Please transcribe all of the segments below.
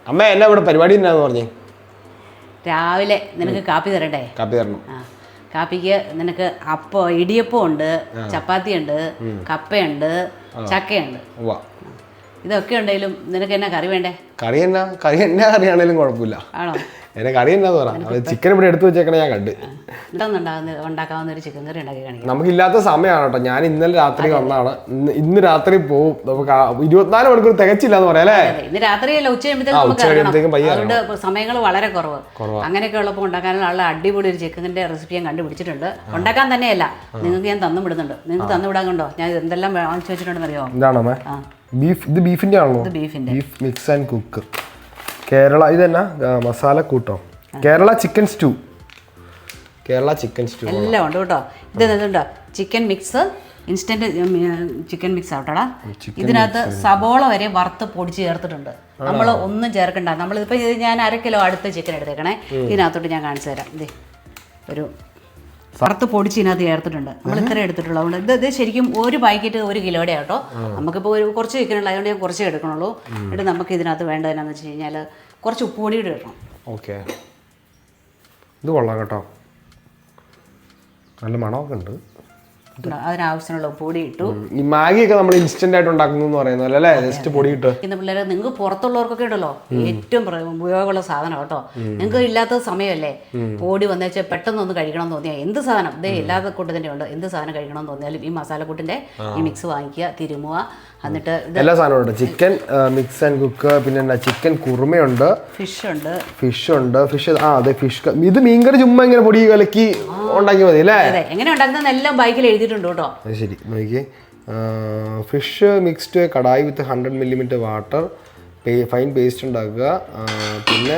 അമ്മ എന്നാ ഇവിടെ പരിപാടി എന്നാന്ന് പറഞ്ഞേ? രാവിലെ നിനക്ക് കാപ്പി തരണ്ടേ? കാപ്പി തരണം. കാപ്പിക്ക് നിനക്ക് ഇടിയപ്പം ഉണ്ട്, ചപ്പാത്തി ഉണ്ട്, കപ്പയുണ്ട്, ചക്കയുണ്ട്. ഇതൊക്കെ ഉണ്ടെങ്കിലും നിനക്ക് എന്നാ കറി വേണ്ടേ? കറി എന്നാ കറിയാണേലും കുഴപ്പമില്ല. ആണോ? എന്നെ കറി എന്നാന്ന് പറയാം. ചിക്കൻ ഇവിടെ എടുത്തു വെച്ചേക്കണേ ഞാൻ കണ്ട്. ഉണ്ടാക്കാവുന്ന ഒരു ചിക്കൻ കറി ഉണ്ടാക്കി കാണിക്കാം. നമുക്കില്ലാത്ത സമയമാണ് കേട്ടോ. ഞാൻ ഇന്നലെ രാത്രി വന്നാണ്. ഇന്ന് രാത്രി പോവും. നമുക്ക് 24 മണിക്കൂർ തികച്ചില്ല എന്ന് പറയാം അല്ലേ? ഇന്ന് രാത്രിയല്ല, ഉച്ചയാകുമ്പോഴത്തേക്കും അതുകൊണ്ട് സമയങ്ങൾ വളരെ കുറവ്. അങ്ങനെയൊക്കെ ഉള്ളപ്പോൾ ഉണ്ടാക്കാനുള്ള നല്ല അടിപൊളി ഒരു ചിക്കൻ്റെ റെസിപ്പി ഞാൻ കണ്ടുപിടിച്ചിട്ടുണ്ട്. ഉണ്ടാക്കാൻ തന്നെയല്ല, നിങ്ങൾക്ക് ഞാൻ തന്നു വിടുന്നുണ്ട്. നിങ്ങൾക്ക് തന്നു വിടാൻ കണ്ടോ ഞാൻ എന്തെല്ലാം വാങ്ങിച്ചു വെച്ചിട്ടുണ്ടെന്ന് അറിയാമോ? എന്താണോ ബീഫ്? ഇത് ബീഫിന്റെ ആണല്ലോ. Beef mix and cook Kerala. ഇതെന്നാ മസാല കൂട്ടോ? Kerala chicken stew. എല്ലാം ഉണ്ട് കേട്ടോ. ഇതുണ്ടോ chicken mix, instant chicken mix ആവട്ടോടാ. ഇതിനകത്ത് സബോള വരെ വറുത്ത് പൊടിച്ച് ചേർത്തിട്ടുണ്ട്. നമ്മൾ ഒന്നും ചേർക്കണ്ട. നമ്മളിപ്പോൾ ഇത് ഞാൻ 1/2 കിലോ അടുത്ത ചിക്കൻ എടുത്തേക്കണേ. ഇതിനകത്തോട്ട് ഞാൻ കാണിച്ചു തരാം. ഇതേ ഒരു വറുത്ത് പൊടിച്ച് ഇതിനകത്ത് ചേർത്തിട്ടുണ്ട്. നമ്മൾ ഇത്ര എടുത്തിട്ടുള്ളൂ. അതുകൊണ്ട് ഇത് ശരിക്കും ഒരു പാക്കറ്റ് 1 കിലോയുടെ ആട്ടോ. നമുക്കിപ്പോൾ കുറച്ച് ചിക്കനുള്ള അതുകൊണ്ട് ഞാൻ കുറച്ചേ എടുക്കണുള്ളൂ. എന്നിട്ട് നമുക്ക് ഇതിനകത്ത് വേണ്ടത് എന്നാന്ന് വെച്ച് കഴിഞ്ഞാൽ കുറച്ച് ഉപ്പ് പൊടി ഇടണം. ഓക്കെ, ഇത് കൊള്ളാം കേട്ടോ. നല്ല മണമൊക്കെ ഉണ്ട്. അതിനാവശ്യമുള്ള പൊടി ഇട്ടു. ഈ മാഗിയൊക്കെ നമ്മൾ ഇൻസ്റ്റന്റ് ആയിട്ട് ഉണ്ടാക്കുന്നു പറയുന്നത് അല്ലേ? ജസ്റ്റ് പൊടി ഇട്ട്. ഇന്ന് പിള്ളേരെ നിങ്ങൾക്ക് പുറത്തുള്ളവർക്കൊക്കെ ഉണ്ടല്ലോ ഏറ്റവും ഉപയോഗമുള്ള സാധനം കേട്ടോ. നിങ്ങൾക്ക് ഇല്ലാത്ത സമയമല്ലേ, ഓടി വന്നേച്ച് പെട്ടെന്ന് ഒന്ന് കഴിക്കണം എന്ന് തോന്നിയാൽ എന്ത് സാധനം ഇതേ എല്ലാത്ത കൂട്ടത്തിൻ്റെ ഉണ്ട്. എന്ത് സാധനം കഴിക്കണം എന്ന് തോന്നിയാലും ഈ മസാലക്കൂട്ടിൻ്റെ ഈ മിക്സ് വാങ്ങിക്കുക, തിരുമുക. എന്നിട്ട് എല്ലാ സാധനവും ഉണ്ട്. ചിക്കൻ മിക്സ് ആൻഡ് കുക്ക്, പിന്നെ ചിക്കൻ കുറുമയുണ്ട്, ഫിഷ് ഉണ്ട്. അതെ ഫിഷ്. ഇത് മീൻകറി ചുമ്മാ ഇങ്ങനെ പൊടി കലക്കി ഉണ്ടാക്കി മതി അല്ലേ? എങ്ങനെ ഉണ്ടാക്കുന്ന എല്ലാം ബൈക്കിൽ എഴുതിയിട്ടുണ്ട് കേട്ടോ. ശരി, നോക്കി. ഫിഷ് മിക്സ്ഡ് കടായി വിത്ത് 100 mm വാട്ടർ, ഫൈൻ പേസ്റ്റ് ഉണ്ടാക്കുക. പിന്നെ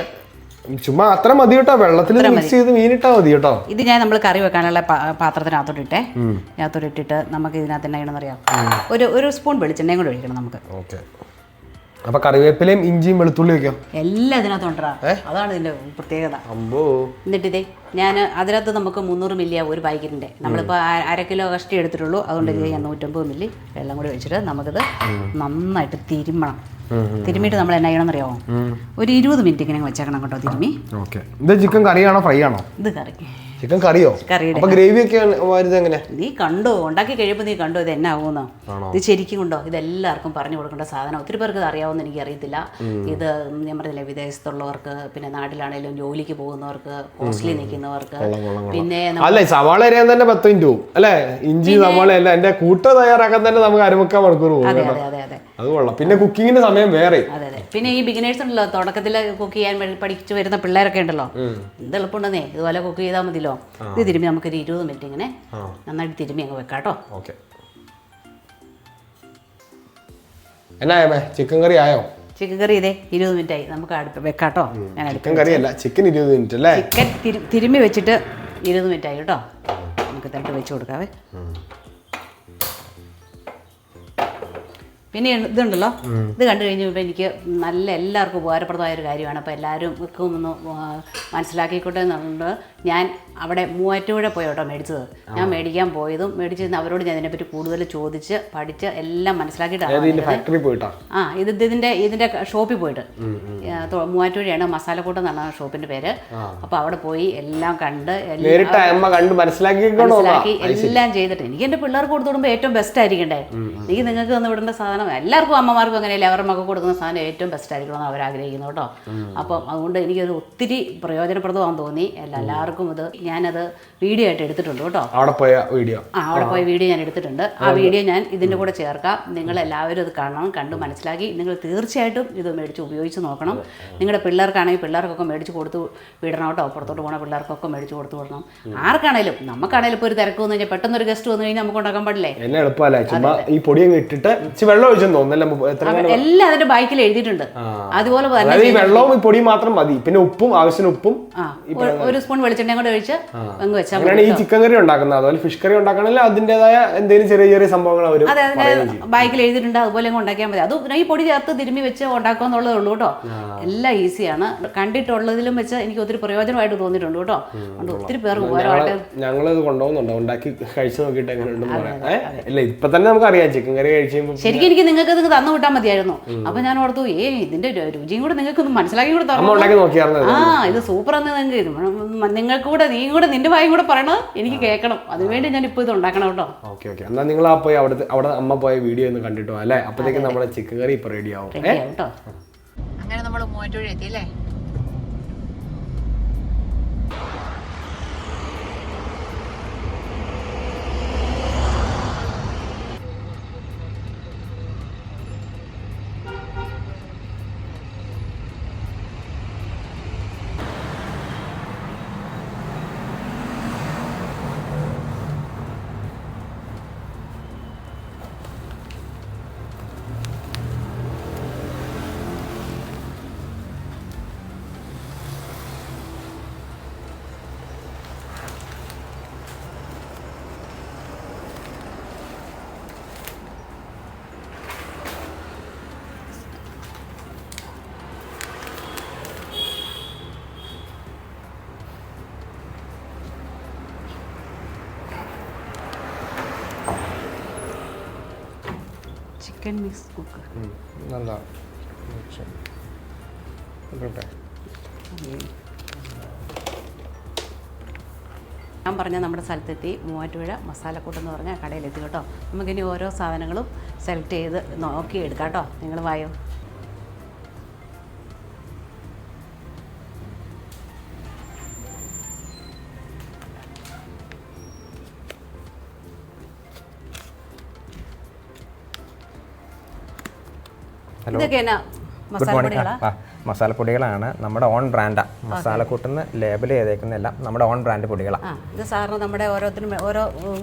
ചുമ്മാ അത്ര മതി കേട്ടോ. വെള്ളത്തിൽ മിക്സ് ചെയ്ത് മീനിട്ടാ മതി കേട്ടോ. ഇത് ഞാൻ നമ്മൾ കറി വെക്കാനുള്ള പാത്രത്തിനകത്തോട്ട് ഇട്ടേ. ഇതിനകത്തോട്ട് ഇട്ടിട്ട് നമുക്ക് ഇതിനകത്ത് എന്നാ ചെയ്യണമെന്ന് അറിയാം, ഒരു സ്പൂൺ വെളിച്ചെണ്ണയും കൂടെ ഒഴിക്കണം നമുക്ക്. ഓക്കെ. അപ്പൊ കറിവേപ്പിലയും ഇഞ്ചിയും വെളുത്തുള്ളി വെക്കാം എല്ലാം ഇതിനകത്തുണ്ടാ. അതാണ് ഇതിന്റെ പ്രത്യേകത. എന്നിട്ട് ഇതേ ഞാൻ അതിനകത്ത് നമുക്ക് 300 മില്ലി ഒരു പാക്കറ്റിന്റെ, നമ്മളിപ്പോൾ 1/2 കിലോ കഷ്ടി എടുത്തിട്ടുള്ളൂ. അതുകൊണ്ട് ഞാൻ 150 മില്ലി വെള്ളം കൂടി വെച്ചിട്ട് നമുക്കിത് നന്നായിട്ട് തിരുമ്മണം. തിരുമ്മിയിട്ട് നമ്മൾ എന്നാ ചെയ്യണം അറിയാമോ? ഒരു 20 മിനിറ്റ് ഇങ്ങനെ വെച്ചേക്കണം കേട്ടോ തിരുമ്മി. ഇത് ചിക്കൻ കറിയാണോ ഫ്രൈ ആണോ? ഇത് കറി. ചിക്കൻ കറിയോ? കറിയുടെ ഗ്രേവി ഒക്കെ എങ്ങനെ? നീ കണ്ടോ, ഉണ്ടാക്കി കഴിയുമ്പോൾ നീ കണ്ടോ ഇത് എന്നാ ആകുമെന്നോ? ഇത് ശരിക്കും കൊണ്ടോ ഇതെല്ലാവർക്കും പറഞ്ഞു കൊടുക്കേണ്ട സാധനം. ഒത്തിരി പേർക്ക് ഇത് അറിയാവുന്ന എനിക്ക് അറിയത്തില്ല. ഇത് ഞാൻ പറഞ്ഞില്ലേ, വിദേശത്തുള്ളവർക്ക്, പിന്നെ നാട്ടിലാണെങ്കിലും ജോലിക്ക് പോകുന്നവർക്ക്, ഹോസ്റ്റലിൽ നിൽക്കുന്നവർക്ക്, പിന്നെ സവാള അരിയാൻ തന്നെ 10 മിനിറ്റ് പോകും അല്ലേ? ഇഞ്ചി സവാള എല്ലാം എന്റെ കൂട്ട തയ്യാറാക്കാൻ തന്നെ നമുക്ക് 1/4 മണിക്കൂർ പോകും. അത് കൊള്ളാം. പിന്നെ കുക്കിങ്ങിന്റെ സമയം വേറെ. അതെ. പിന്നെ ഈ ബിഗിനേഴ്സ് ഉണ്ടല്ലോ, തുടക്കത്തിൽ കുക്ക് ചെയ്യാൻ പഠിച്ചു വരുന്ന പിള്ളേരൊക്കെ ഉണ്ടല്ലോ, എന്ത് എളുപ്പമുണ്ടെന്നേ ഇതുപോലെ കുക്ക് ചെയ്താൽ മതിയല്ലോ. ഇത് തിരുമ്പി നമുക്കൊരു 20 മിനിറ്റ് ഇങ്ങനെ നന്നായിട്ട് തിരുമ്പി അങ്ങ് വെക്കാട്ടോ. ഓക്കെ. എന്നാ ചിക്കൻ കറി ആയോ? ചിക്കൻ കറി ഇതേ 20 മിനിറ്റ് ആയി. നമുക്ക് അടുപ്പ് വെക്കാട്ടോ. ചിക്കൻ കറി അല്ല, ചിക്കൻ 20 മിനിറ്റ് അല്ലേ? ചിക്കൻ തിരുമ്പി വെച്ചിട്ട് 20 മിനിറ്റ് ആയി കേട്ടോ. നമുക്ക് തട്ട് വെച്ച് കൊടുക്കാവേ. പിന്നെ ഇതുണ്ടല്ലോ, ഇത് കണ്ടു കഴിഞ്ഞപ്പോൾ എനിക്ക് നല്ല എല്ലാവർക്കും ഉപകാരപ്രദമായ ഒരു കാര്യമാണ്. അപ്പോൾ എല്ലാവരും ഒക്കെ ഒന്ന് മനസ്സിലാക്കിക്കോട്ടെ എന്നുണ്ട്. ഞാൻ അവിടെ മൂവാറ്റുപുഴ പോയി കേട്ടോ മേടിച്ചത്. ഞാൻ മേടിക്കാൻ പോയതും മേടിച്ചിരുന്ന അവരോട് ഞാൻ ഇതിനെപ്പറ്റി കൂടുതൽ ചോദിച്ച് പഠിച്ച് എല്ലാം മനസ്സിലാക്കിയിട്ടാണ്. ഇതിൻ്റെ ഷോപ്പിൽ പോയിട്ട്, മൂവാറ്റുപുഴയാണ്, മസാലക്കൂട്ടം എന്നാണ് ഷോപ്പിൻ്റെ പേര്. അപ്പോൾ അവിടെ പോയി എല്ലാം കണ്ട് മനസ്സിലാക്കി എല്ലാം ചെയ്തിട്ട് എനിക്ക് എൻ്റെ പിള്ളേർക്ക് കൊടുത്തു വിടുമ്പോൾ ഏറ്റവും ബെസ്റ്റ് ആയിരിക്കണ്ടേ. എനിക്ക് നിങ്ങൾക്ക് തന്നു വിടേണ്ട സാധനം എല്ലാവർക്കും അമ്മമാർക്കും അങ്ങനെയല്ലേ, അവരുടെ മക്കൾക്ക് കൊടുക്കുന്ന സാധനം ഏറ്റവും ബെസ്റ്റ് ആയിരിക്കണമെന്ന് അവർ ആഗ്രഹിക്കുന്നു കേട്ടോ. അപ്പം അതുകൊണ്ട് എനിക്കത് ഒത്തിരി പ്രയോജനപ്രദമാണെന്ന് തോന്നി. എല്ലാവർക്കും ഇത് ഞാനത് വീഡിയോ ആയിട്ട് എടുത്തിട്ടുണ്ട് കേട്ടോ. അവിടെ പോയ വീഡിയോ ഞാൻ എടുത്തിട്ടുണ്ട്. ആ വീഡിയോ ഞാൻ ഇതിൻ്റെ കൂടെ ചേർക്കാം. നിങ്ങളെല്ലാവരും അത് കാണണം, കണ്ട് മനസ്സിലാക്കി നിങ്ങൾ തീർച്ചയായിട്ടും ഇത് മേടിച്ച് ഉപയോഗിച്ച് നോക്കണം. നിങ്ങളുടെ പിള്ളേർക്കാണെങ്കിൽ പിള്ളേർക്കൊക്കെ മേടിച്ച് കൊടുത്ത് വിടണം കേട്ടോ. പുറത്തോട്ട് പോകുന്ന പിള്ളേർക്കൊക്കെ മേടിച്ച് കൊടുത്ത് വിടണം. ആർക്കാണേലും നമുക്കാണേലും ഇപ്പോൾ ഒരു തിരക്ക് വന്നു കഴിഞ്ഞാൽ പെട്ടെന്ന് ഒരു ഗസ്റ്റ് വന്നു കഴിഞ്ഞാൽ നമുക്ക് ഉണ്ടാക്കാൻ പാടില്ലേ? ഈ പൊടിയൊക്കെ ഇട്ടിട്ട് വെള്ളം എല്ലാം അതിന്റെ ബൈക്കിൽ എഴുതിയിട്ടുണ്ട്. അതുപോലെ വെള്ളവും ഈ പൊടിയും മാത്രം മതി. പിന്നെ ഉപ്പും ആവശ്യത്തിന് ഉപ്പും, ഒരു സ്പൂൺ വെളിച്ചെണ്ണയും കൂടെ ഒഴിച്ച് അങ്ങ് വെച്ചാൽ ഈ ചിക്കൻ കറി ഉണ്ടാക്കുന്നത്. അതുപോലെ ഫിഷ് കറി ഉണ്ടാക്കണമെങ്കിൽ അതിന്റേതായ എന്തെങ്കിലും ചെറിയ ചെറിയ സംഭവങ്ങൾ അതെ ബൈക്കിൽ എഴുതിയിട്ടുണ്ട്. അതുപോലെ ഉണ്ടാക്കിയാൽ മതി. അത് ഈ പൊടി ചേർത്ത് തിരുമ്മി വെച്ച് ഉണ്ടാക്കുക എന്നുള്ളതേ ഉള്ളൂ കേട്ടോ. എല്ലാം ഈസിയാണ്. കണ്ടിട്ടുള്ളതിലും വെച്ച് എനിക്ക് ഒത്തിരി പ്രയോജനമായിട്ട് തോന്നിയിട്ടുണ്ട് കേട്ടോ. അതുകൊണ്ട് ഒത്തിരി പേർക്ക് ഉപകാരമായിട്ട് ഞങ്ങളിത് കൊണ്ടുപോകുന്നുണ്ടോ, ഉണ്ടാക്കി കഴിച്ചു നോക്കിയിട്ട് എങ്ങനെയുണ്ടെന്ന് പറയാം. ഇല്ല, ഇപ്പൊ തന്നെ നമുക്ക് അറിയാം ചിക്കൻ കറി കഴിച്ചുമ്പോൾ. ശരിക്കും എനിക്ക് നിങ്ങൾക്ക് ഇത് തന്നു വിട്ടാൽ മതിയായിരുന്നു. അപ്പൊ ഞാൻ ഓർത്തു ഇതിന്റെ രുചിയും കൂടെ നിങ്ങൾക്ക് ഒന്ന് മനസ്സിലാക്കി കൂടെ തരണം. ഇത് സൂപ്പറാന്ന് നിങ്ങൾക്ക് കൂടെ നീ കൂടെ നിന്റെ വായും കൂടെ പറയണത് എനിക്ക് കേൾക്കണം. അതിനുവേണ്ടി ഞാൻ ഇപ്പൊ ഇത് ഉണ്ടാക്കണം കേട്ടോ. ഓക്കെ ഓക്കെ, എന്നാൽ നിങ്ങൾ പോയി അവിടെ അമ്മ പോയ വീഡിയോ ഒന്ന് കണ്ടിട്ടോ അല്ലേ. അപ്പോഴത്തേക്കും നമ്മുടെ ചിക്കൻ കറി ഇപ്പൊ റെഡി ആവും കേട്ടോ. അങ്ങനെ നമ്മൾ മൂവാറ്റുപുഴ എത്തിയല്ലേ. ചിക്കൻ മിക്സ് കുക്ക് നല്ല ഞാൻ പറഞ്ഞ നമ്മുടെ സ്ഥലത്തെത്തി. മൂവാറ്റുപുഴ മസാലക്കൂട്ടെന്ന് പറഞ്ഞ കടയിലെത്തി കേട്ടോ. നമുക്കിനി ഓരോ സാധനങ്ങളും സെലക്ട് ചെയ്ത് നോക്കി എടുക്കാം കേട്ടോ. നിങ്ങൾ വായോ. ഇതൊക്കെ എന്നാ മസാലപ്പൊടികളാണ്. നമ്മുടെ ഓൺ ബ്രാൻഡാണ്. മസാലക്കൂട്ടുന്ന ലേബൽ ചെയ്തേക്കുന്നതെല്ലാം നമ്മുടെ ഓൺ ബ്രാൻഡ് പൊടികളാണ്. ഇത് സാറിന് നമ്മുടെ ഓരോരുത്തരും ഓരോ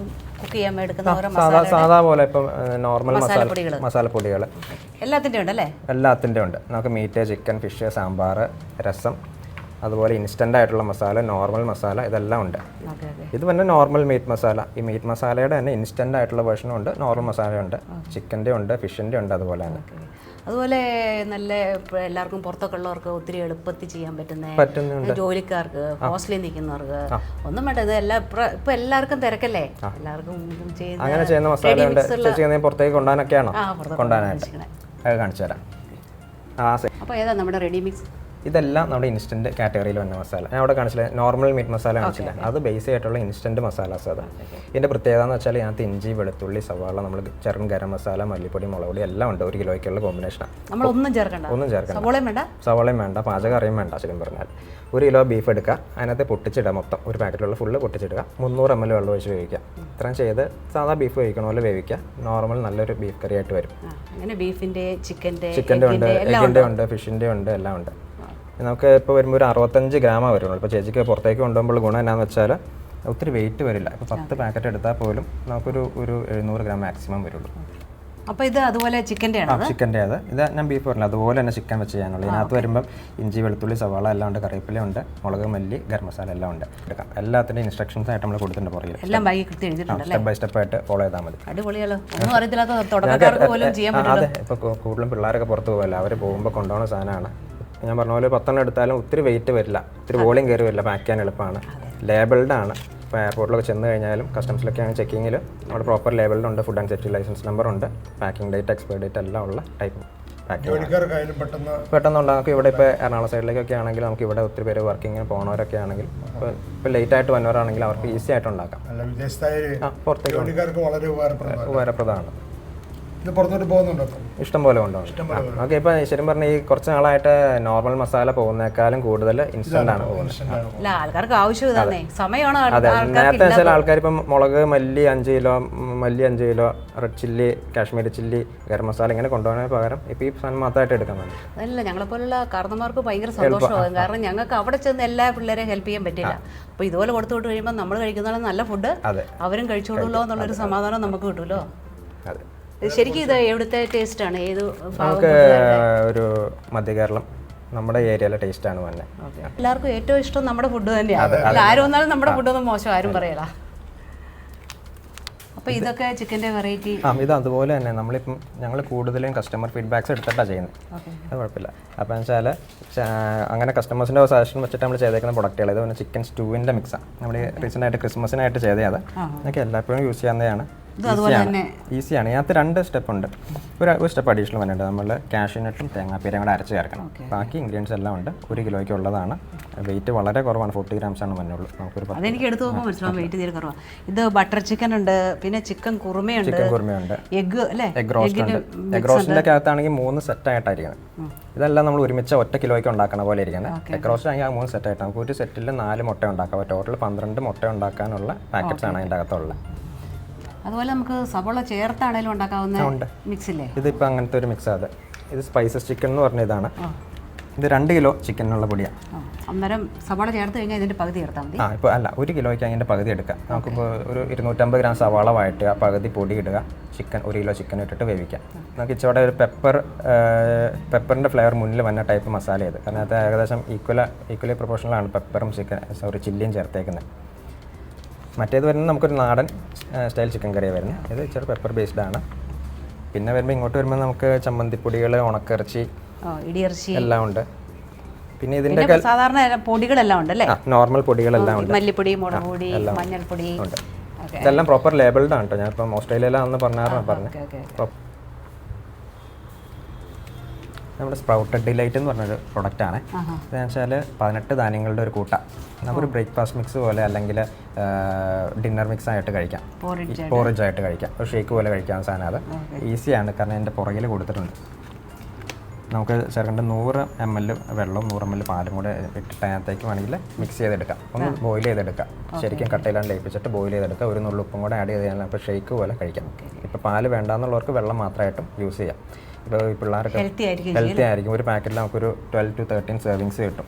കുക്ക് ചെയ്യാൻ എടുക്കുന്ന ഓരോ സാധാ പോലെ ഇപ്പം നോർമൽ മസാലപ്പൊടികൾ എല്ലാത്തിൻ്റെ ഉണ്ടല്ലേ. എല്ലാത്തിൻ്റെ ഉണ്ട്. നമുക്ക് മീറ്റ്, ചിക്കൻ, ഫിഷ്, സാമ്പാർ, രസം, അതുപോലെ ഇൻസ്റ്റൻ്റ് ആയിട്ടുള്ള മസാല, നോർമൽ മസാല, ഇതെല്ലാം ഉണ്ട്. ഇത് പിന്നെ നോർമൽ മീറ്റ് മസാല. ഈ മീറ്റ് മസാലയുടെ തന്നെ ഇൻസ്റ്റൻ്റ് ആയിട്ടുള്ള വേർഷനും ഉണ്ട്, നോർമൽ മസാലയുണ്ട്, ചിക്കൻ്റെ ഉണ്ട്, ഫിഷിൻ്റെ ഉണ്ട്. അതുപോലെ തന്നെ അതുപോലെ നല്ല എല്ലാവർക്കും പുറത്തൊക്കെ ഉള്ളവർക്ക് ഒത്തിരി എളുപ്പത്തിൽ ചെയ്യാൻ പറ്റുന്ന ജോലിക്കാർക്ക്, ഹോസ്റ്റലിൽ നിൽക്കുന്നവർക്ക് ഒന്നും വേണ്ട. ഇത് ഇപ്പൊ എല്ലാവർക്കും തിരക്കല്ലേ. എല്ലാവർക്കും അങ്ങനെ ചെയ്യുന്ന മസാല ഉണ്ട്. ചേച്ചി പുറത്തേക്ക് കൊണ്ടുപോകാനൊക്കെയാണോ? കൊണ്ടുപോകാനായിട്ട് അത് കാണിച്ചു തരാം. അപ്പോൾ ഏതാ നമ്മുടെ റെഡി മിക്സ്? ഇതെല്ലാം നമ്മുടെ ഇൻസ്റ്റൻറ്റ് കാറ്റഗറിയിൽ വന്ന മസാല. ഞാൻ അവിടെ കാണിച്ചില്ലേ, നോർമൽ മീറ്റ് മസാല കാണിച്ചില്ല, അത് ബേസ് ആയിട്ടുള്ള ഇൻസ്റ്റൻറ്റ് മസാലാസ്. അത് ഇതിൻ്റെ പ്രത്യേകത എന്ന് വെച്ചാൽ ഇതിനകത്ത് ഇഞ്ചി, വെളുത്തുള്ളി, സവാള, നമ്മൾ ചെറുൻ ഗരം മസാല, മല്ലിപ്പൊടി, മുളക് പൊടി എല്ലാം ഉണ്ട്. 1 കിലോയ്ക്കുള്ള കോമ്പിനേഷനാണ്. ഒന്നും ചേർക്കണ്ട. സവാളയും വേണ്ട, പാചകം അറിയും വേണ്ട. ശരിക്കും പറഞ്ഞാൽ 1 കിലോ ബീഫ് എടുക്കുക, അതിനകത്ത് പൊട്ടിച്ചിടുക. മൊത്തം ഒരു പാക്കറ്റിലുള്ള ഫുള്ള് പൊട്ടിച്ചിടുക. 300 ml വെള്ളം ഒഴിച്ച് വേവിക്കുക. ഇത്രയും ചെയ്ത് സാധാ ബീഫ് വേവിക്കണ പോലെ വേവിക്കുക. നോർമൽ നല്ലൊരു ബീഫ് കറി ആയിട്ട് വരും. ബീഫിൻ്റെ, ചിക്കൻ്റെ ഉണ്ട്, എഗ്ഗിൻ്റെ ഉണ്ട്, ഫിഷിൻ്റെ ഉണ്ട്, എല്ലാം ഉണ്ട്. നമുക്ക് ഇപ്പോൾ വരുമ്പോൾ ഒരു 65 ഗ്രാമേ വരുള്ളൂ. ഇപ്പോൾ ചേച്ചിക്ക് പുറത്തേക്ക് കൊണ്ടുപോകുമ്പോൾ ഗുണം എന്നാന്ന് വെച്ചാൽ ഒത്തിരി വെയിറ്റ് വരില്ല. ഇപ്പോൾ 10 പാക്കറ്റ് എടുത്താൽ പോലും നമുക്കൊരു 700 ഗ്രാം മാക്സിമം വരുള്ളൂ. അപ്പോൾ ഇത് അതുപോലെ ചിക്കൻ്റെ അത് ഇത് ഞാൻ ബീഫ് പറഞ്ഞില്ല, അതുപോലെ തന്നെ ചിക്കൻ വെച്ച് ചെയ്യാനുള്ളത്. ഇതിനകത്ത് വരുമ്പം ഇഞ്ചി, വെളുത്തുള്ളി, സവാള എല്ലാം ഉണ്ട്, കറിവേപ്പില ഉണ്ട്, മുളക്, മല്ലി, ഗരം മസാല എല്ലാം ഉണ്ട്. എടുക്കാം. എല്ലാത്തിൻ്റെ ഇൻസ്ട്രക്ഷൻസ് ആയിട്ട് നമ്മൾ കൊടുത്തിട്ടുണ്ട് പുറകിൽ. സ്റ്റെപ്പ് ബൈ സ്റ്റെപ്പ് ആയിട്ട് ഫോളോ ചെയ്താൽ മതി. അതെ, ഇപ്പോൾ കൂടുതലും പിള്ളേരൊക്കെ പുറത്ത് പോകല്ല, അവർ പോകുമ്പോൾ കൊണ്ടുപോകുന്ന സാധനമാണ്. ഞാൻ പറഞ്ഞ പോലെ 10 എടുത്താലും ഒത്തിരി വെയിറ്റ് വരില്ല, ഒത്തിരി വോളിയം കയറി വരില്ല, പാക്ക് ചെയ്യാൻ എളുപ്പമാണ്. ലേബിൾഡ് ആണ്. ഇപ്പോൾ എയർപോർട്ടിലൊക്കെ ചെന്ന് കഴിഞ്ഞാലും കസ്റ്റംസിലൊക്കെയാണ് ചെക്കിങ്ങിൽ അവിടെ പ്രോപ്പർ ലേബിൾഡ് ഉണ്ട്, food and safety licence number ഉണ്ട്, പാക്കിംഗ് ഡേറ്റ്, എക്സ്പയർ ഡേറ്റ് എല്ലാം ഉള്ള ടൈപ്പ് പാക്കിംഗ് പെട്ടെന്ന് നമുക്ക് ഇവിടെ ഇപ്പോൾ എറണാകുളം സൈഡിലേക്കൊക്കെ ആണെങ്കിൽ നമുക്ക് ഇവിടെ ഒത്തിരി പേര് വർക്കിങ്ങിന് പോകുന്നവരൊക്കെ ആണെങ്കിൽ ഇപ്പോൾ ലേറ്റ് ആയിട്ട് വന്നവരാണെങ്കിൽ അവർക്ക് ഈസി ആയിട്ട് ഉണ്ടാക്കാം. പുറത്തേക്ക് ഉപകാരപ്രദമാണ്. ഇഷ്ടം പോലെ കൊണ്ടുപോകും. ഓക്കെ, ഇപ്പം ശരിക്കും പറഞ്ഞാൽ ഈ കുറച്ച് നാളായിട്ട് നോർമൽ മസാല പോകുന്നേക്കാളും കൂടുതൽ ഇൻസ്റ്റന്റ് ആണ് പോകുന്നത്. അതെ, നേരത്തെ വെച്ചാൽ ആൾക്കാർ ഇപ്പം മുളക്, മല്ലി 5 kilo, red chilli, Kashmiri chilli, garam masala ഇങ്ങനെ കൊണ്ടുപോകുന്നതിന് പകരം ഇപ്പം ഈ സാധനം മാത്രമായിട്ട് എടുക്കാൻ വേണ്ടി. അതല്ല, ഞങ്ങളെപ്പോലുള്ള കാരണന്മാർക്ക് ഭയങ്കര സന്തോഷമാകും. കാരണം ഞങ്ങൾക്ക് അവിടെ ചെന്ന് എല്ലാ പിള്ളേരെ ഹെൽപ്പ് ചെയ്യാൻ പറ്റില്ല. അപ്പോൾ ഇതുപോലെ കൊടുത്തു വിട്ട് കഴിയുമ്പോൾ നമ്മൾ കഴിക്കുന്ന നല്ല ഫുഡ് അവരും കഴിച്ചോളൂല്ലോ എന്നുള്ളൊരു സമാധാനം നമുക്ക് കിട്ടുമല്ലോ. അതെ, ശരിക്കും ഇത് എവിടുത്തെ ടേസ്റ്റ് ആണ്? ഏത് നമുക്ക് ഒരു മധ്യ കേരളം നമ്മുടെ ഏരിയയിലെ ടേസ്റ്റ് ആണ് തന്നെ. എല്ലാവർക്കും ഏറ്റവും ഇഷ്ടം നമ്മുടെ ഫുഡ് തന്നെയാണ്. ആരും വന്നാലും നമ്മുടെ ഫുഡൊന്നും മോശം ആരും പറയല. അപ്പോൾ ഇതൊക്കെ ചിക്കൻ്റെ വെറൈറ്റി. ഇത് അതുപോലെ തന്നെ നമ്മളിപ്പം ഞങ്ങൾ കൂടുതലും കസ്റ്റമർ ഫീഡ്ബാക്സ് എടുത്തിട്ടാണ് ചെയ്യുന്നത്. അത് കുഴപ്പമില്ല. അപ്പോൾ എന്ന് വെച്ചാൽ അങ്ങനെ കസ്റ്റമേഴ്സിൻ്റെ സജഷൻ വെച്ചിട്ട് നമ്മൾ ചെയ്തേക്കുന്ന പ്രൊഡക്റ്റുകൾ ഇത് പിന്നെ ചിക്കൻ സ്റ്റൂവിൻ്റെ മിക്സാണ്. നമ്മൾ റീസെൻ്റായിട്ട് ക്രിസ്മസിനായിട്ട് ചെയ്തത്. അതൊക്കെ എല്ലായ്പ്പോഴും യൂസ് ചെയ്യാവുന്നതാണ്. ഇത് അതുപോലെ തന്നെ ഈസിയാണ്. ഇതിനകത്ത് 2 സ്റ്റെപ്പ് ഉണ്ട്. ഒരു സ്റ്റെപ്പ് അഡീഷണൽ വന്നിട്ടുണ്ട്. നമ്മൾ കാഷ്യൂനട്ടും തേങ്ങാപ്പീരയും കൂടെ അരച്ച് ചേർക്കണം. ബാക്കി ഇൻഗ്രീഡിയൻസ് എല്ലാം ഉണ്ട്. 1 കിലോയ്ക്ക് ഉള്ളതാണ്. വെയിറ്റ് വളരെ കുറവാണ്, 40 grams ആണ് വന്നുള്ളൂ. നമുക്കൊരു അതെനിക്ക് എടുത്ത് നോക്കുമ്പോൾ മനസ്സിലാവും വെയിറ്റ് തീരെ കുറവാണ്. ഇത് ബട്ടർ ചിക്കൻ ഉണ്ട്, പിന്നെ ചിക്കൻ കുറുമയുണ്ട്, എഗ് അല്ലേ, എഗ് റോസ്റ്റ് ഉണ്ട്. എഗ് റോസ്റ്റിൻ്റെ അകത്താണെങ്കിൽ 3 സെറ്റായിട്ടായിരിക്കണം. ഇതെല്ലാം നമ്മൾ ഒരുമിച്ച് 1 കിലോയ്ക്ക് ഉണ്ടാക്കണ പോലെ ഇരിക്കുന്നത്. എഗ് റോസ്റ്റ് ആണെങ്കിൽ 3 സെറ്റായിട്ട് നമുക്ക് ഒരു സെറ്റിൽ 4 മുട്ട ഉണ്ടാക്കാം. ടോട്ടൽ 12 മുട്ട ഉണ്ടാക്കാനുള്ള പാക്കറ്റ്സ് ആണ് അതിൻ്റെ അകത്തുള്ളത്. അതുപോലെ നമുക്ക് സവോള ചേർത്താണേലും ഉണ്ടാക്കാവുന്ന മിക്സ് ഇല്ലേ? ഇതിപ്പോൾ അങ്ങനത്തെ ഒരു മിക്സ് ആണ്. ഇത് സ്പൈസസ് ചിക്കൻ എന്ന് പറഞ്ഞ ഇതാണ്. ഇത് 2 കിലോ ചിക്കനുള്ള പൊടിയാണ്. അന്നേരം സവാള ചേർത്ത് കഴിഞ്ഞാൽ ഇതിൻ്റെ പകുതി ചേർത്താൽ മതി. ഇപ്പോൾ അല്ല, 1 കിലോയ്ക്ക് അതിൻ്റെ പകുതി എടുക്കാം. നമുക്കിപ്പോൾ ഒരു 250 ഗ്രാം സവാള വഴറ്റുക, പകുതി പൊടി ഇടുക, ചിക്കൻ 1 കിലോ ചിക്കൻ ഇട്ടിട്ട് വേവിക്കാം. നമുക്ക് ഇച്ചിരി ഒരു പെപ്പറിൻ്റെ ഫ്ലേവർ മുന്നിൽ വന്ന ടൈപ്പ് മസാല ഇത്. കാരണം അത് ഏകദേശം ഈക്വലി പ്രൊപ്പോർഷനിലാണ് പെപ്പറും ചില്ലിയും ചേർത്തേക്കുന്നത്. മറ്റേത് വരുന്നത് നമുക്കൊരു നാടൻ സ്റ്റൈൽ ചിക്കൻ കറിയാണ് വരുന്നത്. ഇത് ഇച്ചിരി പെപ്പർ ബേസ്ഡ് ആണ്. പിന്നെ വരുമ്പോൾ ഇങ്ങോട്ട് വരുമ്പോൾ നമുക്ക് ചമ്മന്തിപ്പൊടികൾ, ഉണക്കിറച്ചി, ഇടിയിറച്ചി എല്ലാം ഉണ്ട്. പിന്നെ ഇതിൻ്റെ സാധാരണ പൊടികളെല്ലാം ഉണ്ട് അല്ലേ? നോർമൽ പൊടികളെല്ലാം ഉണ്ട്. മല്ലിപ്പൊടി, മുളക് പൊടി, മഞ്ഞൾപ്പൊടി ഉണ്ട്. ഇതെല്ലാം പ്രോപ്പർ ലേബിൾഡ് ആണ് കേട്ടോ. ഞാനിപ്പം ഓസ്ട്രേലിയയിലാണെന്ന് പറഞ്ഞു. നമ്മുടെ സ്പ്രൗട്ടഡ് ഡിലൈറ്റ് എന്ന് പറഞ്ഞൊരു പ്രൊഡക്റ്റാണ്. ഇതെന്ന് വെച്ചാൽ 18 ധാന്യങ്ങളുടെ ഒരു കൂട്ട. നമുക്കൊരു ബ്രേക്ക്ഫാസ്റ്റ് മിക്സ് പോലെ അല്ലെങ്കിൽ ഡിന്നർ മിക്സ് ആയിട്ട് കഴിക്കാം, പോറിജ് ആയിട്ട് കഴിക്കാം, ഒരു ഷേക്ക് പോലെ കഴിക്കാവുന്ന സാധനം. അത് ഈസിയാണ്, കാരണം എൻ്റെ പുറകിൽ കൊടുത്തിട്ടുണ്ട്. നമുക്ക് ചേർക്കേണ്ട 100 ml വെള്ളവും 100 ml പാലും കൂടെ ഇട്ടിട്ട് അതിനകത്തേക്ക് വേണമെങ്കിൽ മിക്സ് ചെയ്തെടുക്കാം. ഒന്ന് ബോയിൽ ചെയ്തെടുക്കാം. ശരിക്കും കട്ടയിലാണ് ലയിപ്പിച്ചിട്ട് ബോയിൽ ചെയ്തെടുക്കാം. ഒരു നുള്ളു ഉപ്പും കൂടെ ആഡ് ചെയ്ത് കഴിഞ്ഞാൽ അപ്പോൾ ഷേക്ക് പോലെ കഴിക്കാം. ഇപ്പോൾ പാല് വേണ്ടാന്നുള്ളവർക്ക് വെള്ളം മാത്രമായിട്ടും യൂസ് ചെയ്യാം. ഇപ്പോൾ ഈ പിള്ളേർക്ക് ഹെൽത്തി ആയിരിക്കും. ഒരു പാക്കറ്റിൽ നമുക്കൊരു 12 to 13 സെർവിങ്സ് കിട്ടും.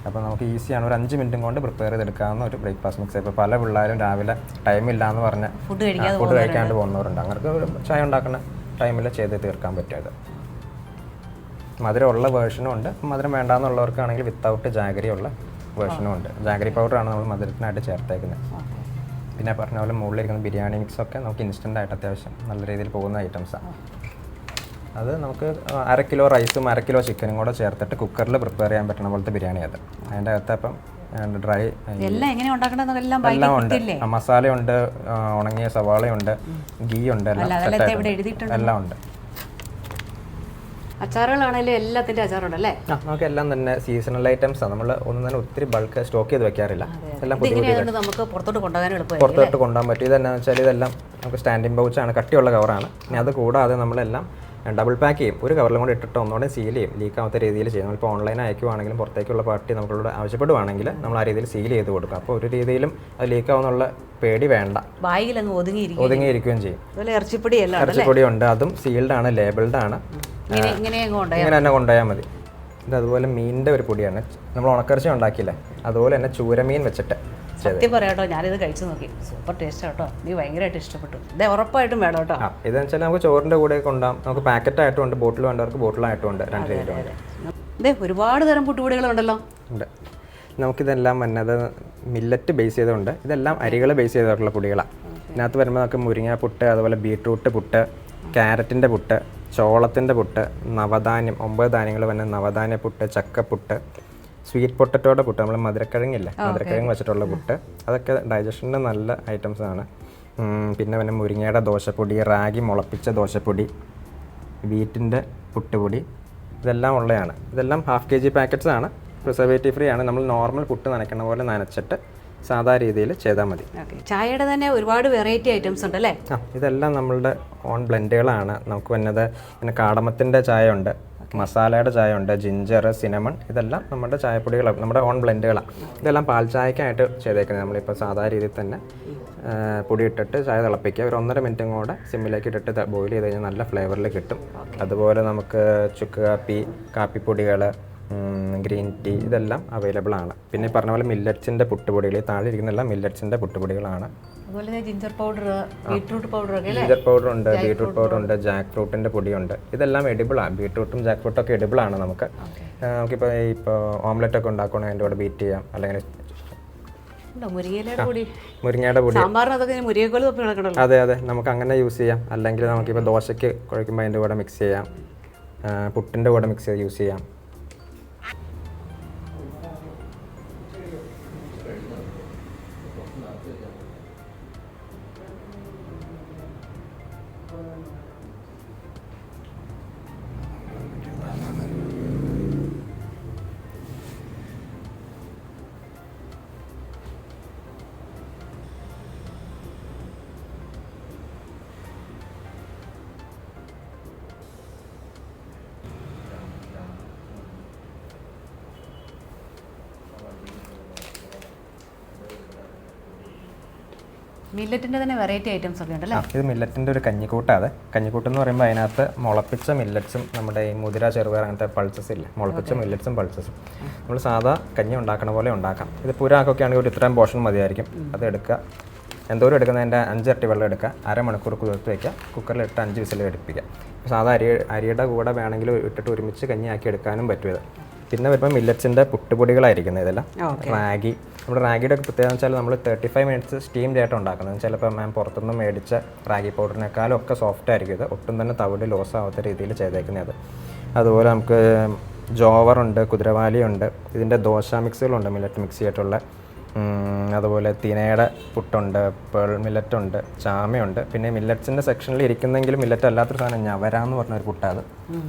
അപ്പോൾ നമുക്ക് ഈസിയാണ്, ഒരു 5 മിനിറ്റും കൊണ്ട് പ്രിപ്പയർ ചെയ്തെടുക്കാവുന്ന ഒരു ബ്രേക്ക്ഫാസ്റ്റ് മിക്സ്. ഇപ്പോൾ പല പിള്ളേരും രാവിലെ ടൈമില്ല എന്ന് പറഞ്ഞ് ഫുഡ് കഴിക്കാണ്ട് പോകുന്നവരുണ്ട്. അവർക്ക് ഒരു ചായ ഉണ്ടാക്കുന്ന ടൈമിൽ ചെയ്ത് തീർക്കാൻ പറ്റും. മധുരമുള്ള വേർഷനും ഉണ്ട്, മധുരം വേണ്ടാന്നുള്ളവർക്കാണെങ്കിൽ വിത്തൗട്ട് ജാഗരി ഉള്ള വേർഷനും ഉണ്ട്. ജാഗരി പൗഡറാണ് നമ്മൾ മധുരത്തിനായിട്ട് ചേർത്തേക്കുന്നത്. പിന്നെ പറഞ്ഞ പോലെ മുകളിലിരിക്കുന്ന ബിരിയാണി മിക്സൊക്കെ നമുക്ക് ഇൻസ്റ്റൻ്റ് ആയിട്ട് അത്യാവശ്യം നല്ല രീതിയിൽ പോകുന്ന ഐറ്റംസാണ്. അത് നമുക്ക് 1/2 കിലോ റൈസും 1/2 കിലോ ചിക്കനും കൂടെ ചേർത്തിട്ട് കുക്കറിൽ പ്രിപ്പയർ ചെയ്യാൻ പറ്റുന്ന പോലത്തെ ബിരിയാണി. അത് അതിൻ്റെ അകത്ത് അപ്പം ഡ്രൈ എല്ലാം ഉണ്ട്. മസാലയുണ്ട്, ഉണങ്ങിയ സവാളയുണ്ട്, ഗീ ഉണ്ട്, എല്ലാം ഉണ്ട്. അച്ചാറുകളാണെങ്കിലും എല്ലാത്തിൻ്റെ അച്ചാറുണ്ടല്ലേ? നമുക്ക് എല്ലാം തന്നെ സീസണൽ ഐറ്റംസാണ്. നമ്മൾ ഒന്നും തന്നെ ഒത്തിരി ബൾക്ക് സ്റ്റോക്ക് ചെയ്ത് വെക്കാറില്ല. എല്ലാം നമുക്ക് പുറത്തോട്ട് കൊണ്ടുപോകാൻ പറ്റും. ഇതെന്നു വെച്ചാൽ ഇതെല്ലാം നമുക്ക് സ്റ്റാൻഡിങ് പൗച്ചാണ്, കട്ടിയുള്ള കവറാണ്. ഇനി അത് കൂടാതെ നമ്മളെല്ലാം ഡബിൾ പാക്ക് ചെയ്യും. ഒരു കവറിലും കൂടെ ഇട്ടിട്ട് ഒന്നുകൂടെ സീൽ ചെയ്യും, ലീക്കാവാത്ത രീതിയിൽ ചെയ്യും. നമ്മളിപ്പോൾ ഓൺലൈൻ അയക്കുവാണെങ്കിലും പുറത്തേക്കുള്ള പാർട്ടി നമ്മളോട് ആവശ്യപ്പെടുവാണെങ്കിൽ നമ്മൾ ആ രീതിയിൽ സീൽ ചെയ്ത് കൊടുക്കും. അപ്പോൾ ഒരു രീതിയിലും അത് ലീക്കാവുന്നുള്ള പേടി വേണ്ട, ഒതുങ്ങിയിരിക്കുകയും ചെയ്യും. ഇറച്ചിപ്പൊടി ഉണ്ട്, അതും സീൽഡ് ആണ്, ലേബിൾഡ് ആണ്. ഇങ്ങനെ തന്നെ കൊണ്ടുപോയാൽ മതി. ഇത് അതുപോലെ മീനിൻ്റെ ഒരു പൊടിയാണ്. നമ്മൾ ഉണക്കറിച്ച ഉണ്ടാക്കിയില്ലേ, അതുപോലെ തന്നെ ചൂരമീൻ വെച്ചിട്ട്. സത്യം പറയാട്ടോ, ഞാനിത് കഴിച്ചു നോക്കി, സൂപ്പർ ടേസ്റ്റ് കേട്ടോ. എനിക്ക് ഭയങ്കരമായിട്ട് ഇഷ്ടപ്പെട്ടു. ഇത് ഉറപ്പായിട്ടും വേണം കേട്ടോ. ഇതെന്ന് വെച്ചാൽ നമുക്ക് ചോറിൻ്റെ കൂടെ കൊണ്ടാം. നമുക്ക് പാക്കറ്റായിട്ടും ഉണ്ട്, ബോട്ടിൽ വേണ്ടവർക്ക് ബോട്ടിലായിട്ടും ഉണ്ട്. 2 രീതിയിലുണ്ട്. ഇതേ ഒരുപാട് തരം പുട്ടുപൊടികളുണ്ടല്ലോ. ഉണ്ട്. നമുക്കിതെല്ലാം വന്നത് മില്ലറ്റ് ബേസ് ചെയ്തുകൊണ്ട്, ഇതെല്ലാം അരികൾ ബേസ് ചെയ്തിട്ടുള്ള പൊടികളാണ്. ഇതിനകത്ത് വരുമ്പോൾ നമുക്ക് മുരിങ്ങ പുട്ട്, അതുപോലെ ബീട്രൂട്ട് പുട്ട്, ക്യാരറ്റിൻ്റെ പുട്ട്, ചോളത്തിൻ്റെ പുട്ട്, നവധാന്യം 9 ധാന്യങ്ങൾ വന്ന നവധാന്യ പുട്ട്, ചക്കപ്പുട്ട്, സ്വീറ്റ് പൊട്ടറ്റോയുടെ പുട്ട്, നമ്മൾ മധുരക്കിഴങ്ങില്ലേ, മധുരക്കിഴങ്ങ് വെച്ചിട്ടുള്ള പുട്ട്. അതൊക്കെ ഡൈജഷന് നല്ല ഐറ്റംസാണ്. പിന്നെ പിന്നെ മുരിങ്ങയുടെ ദോശപ്പൊടി, റാഗി മുളപ്പിച്ച ദോശപ്പൊടി, വീറ്റിൻ്റെ പുട്ടുപൊടി, ഇതെല്ലാം ഉള്ളതാണ്. ഇതെല്ലാം 1/2 kg പാക്കറ്റ്സ് ആണ്, പ്രിസർവേറ്റീവ് ഫ്രീ ആണ്. നമ്മൾ നോർമൽ പുട്ട് നനയ്ക്കുന്ന പോലെ നനച്ചിട്ട് സാധാ രീതിയിൽ ചെയ്താൽ മതി. ചായയുടെ തന്നെ ഒരുപാട് വെറൈറ്റി ഐറ്റംസ് ഉണ്ടല്ലേ? ഇതെല്ലാം നമ്മളുടെ ഓൺ ബ്ലെൻഡുകളാണ്. നമുക്ക് വന്നത് പിന്നെ കാടമത്തിൻ്റെ ചായ ഉണ്ട്, മസാലയുടെ ചായ ഉണ്ട്, ജിഞ്ചർ, സിനമൺ, ഇതെല്ലാം നമ്മുടെ ചായപ്പൊടികളാണ്, നമ്മുടെ ഓൺ ബ്ലെൻഡുകളാണ്. ഇതെല്ലാം പാൽ ചായക്കായിട്ട് ചെയ്തേക്കുന്നത്. നമ്മളിപ്പോൾ സാധാ രീതിയിൽ തന്നെ പൊടി ഇട്ടിട്ട് ചായ തിളപ്പിക്കുക, ഒരു 1.5 മിനിറ്റും കൂടെ സിമ്മിലേക്ക് ഇട്ടിട്ട് ബോയിൽ ചെയ്ത് കഴിഞ്ഞാൽ നല്ല ഫ്ലേവറിൽ കിട്ടും. അതുപോലെ നമുക്ക് ചുക്ക് കാപ്പി, കാപ്പിപ്പൊടികൾ, ഗ്രീൻ ടീ, ഇതെല്ലാം അവൈലബിൾ ആണ്. പിന്നെ പറഞ്ഞ പോലെ മില്ലറ്റ്സിൻ്റെ പുട്ടുപൊടികൾ, താഴെ ഇരിക്കുന്നെല്ലാം മില്ലറ്റ്സിൻ്റെ പുട്ടുപൊടികളാണ്. ജിഞ്ചർ പൗഡർ, ബീട്രൂട്ട് പൗഡർ ഉണ്ട്, ബീട്രൂട്ട് പൗഡർ ഉണ്ട്, ജാക്ക് ഫ്രൂട്ടിൻ്റെ പൊടിയുണ്ട്. ഇതെല്ലാം എഡിബിളാണ്. ബീട്രൂട്ടും ജാക്ക് ഫ്രൂട്ടും ഒക്കെ എഡിബിളാണ്. നമുക്കിപ്പോൾ ഓംലെറ്റ് ഒക്കെ ഉണ്ടാക്കുകയാണെങ്കിൽ അതിൻ്റെ കൂടെ ബീറ്റ് ചെയ്യാം. അല്ലെങ്കിൽ മുരിങ്ങയുടെ പൊടി, അതെ, നമുക്ക് അങ്ങനെ യൂസ് ചെയ്യാം. അല്ലെങ്കിൽ നമുക്കിപ്പോൾ ദോശയ്ക്ക് കുഴയ്ക്കുമ്പോൾ അതിൻ്റെ കൂടെ മിക്സ് ചെയ്യാം, പുട്ടിൻ്റെ കൂടെ മിക്സ് ചെയ്ത് യൂസ് ചെയ്യാം. മില്ലറ്റിൻ്റെ തന്നെ വെറൈറ്റി ഐറ്റംസ് ഒക്കെ ഉണ്ടല്ലേ? ഇത് മില്ലറ്റിൻ്റെ ഒരു കഞ്ഞിക്കൂട്ടാണ്. കഞ്ഞിക്കൂട്ട് എന്ന് പറയുമ്പോൾ അതിനകത്ത് മുളപ്പിച്ച മില്ലറ്റ്സും നമ്മുടെ ഈ മുതിര ചെറുപയർ അങ്ങനത്തെ പൾസസ് ഇല്ല, മുളപ്പിച്ച മില്ലറ്റ്സും പൾസസും നമ്മൾ സാധാ കഞ്ഞി ഉണ്ടാക്കണ പോലെ ഉണ്ടാക്കാം. ഇത് പുരാക്കൊക്കെ ആണെങ്കിൽ ഒരു ഇത്രയും പോർഷൻ മതിയായിരിക്കും. അത് എടുക്കുക, എന്തോരം എടുക്കുന്നതിൻ്റെ 5 ഇരട്ടി വെള്ളം എടുക്കുക, അരമണിക്കൂർ കുതിർത്ത് വയ്ക്കുക, കുക്കറിലിട്ട് 5 വിസിൽ എടുപ്പിക്കുക. സാധാ അരിയുടെ കൂടെ വേണമെങ്കിൽ ഇട്ടിട്ട് ഒരുമിച്ച് കഞ്ഞിയാക്കി എടുക്കാനും പറ്റും ഇത്. പിന്നെ വരുമ്പോൾ മില്ലറ്റ്സിൻ്റെ പുട്ടുപൊടികളായിരിക്കുന്നത് ഇതെല്ലാം. റാഗി, നമ്മുടെ റാഗിയുടെ ഒക്കെ പ്രത്യേകത വെച്ചാൽ നമ്മൾ 35 മിനിറ്റ്സ് സ്റ്റീം ചെയ്തിട്ട് ഉണ്ടാക്കുന്നത്. ചിലപ്പോൾ മാം പുറത്തുനിന്ന് മേടിച്ച റാഗി പൗഡറിനേക്കാളും ഒക്കെ സോഫ്റ്റ് ആയിരിക്കും ഇത്. ഒട്ടും തന്നെ തവിട് ലോസ് ആവാത്ത രീതിയിൽ ചെയ്തേക്കുന്നത്. അതുപോലെ നമുക്ക് ജോവറുണ്ട്, കുതിരവാലിയുണ്ട്, ഇതിൻ്റെ ദോശ മിക്സുകളുണ്ട്, മില്ലറ്റ് മിക്സ് ചെയ്തിട്ടുള്ള. അതുപോലെ തിനയുടെ പുട്ടുണ്ട്, പേൾ മില്ലറ്റുണ്ട്, ചാമയുണ്ട്. പിന്നെ മില്ലറ്റ്സിൻ്റെ സെക്ഷനിൽ ഇരിക്കുന്നെങ്കിലും മില്ലറ്റ് അല്ലാത്തൊരു സാധനം ഞവര എന്ന് പറഞ്ഞൊരു പുട്ടാണ്.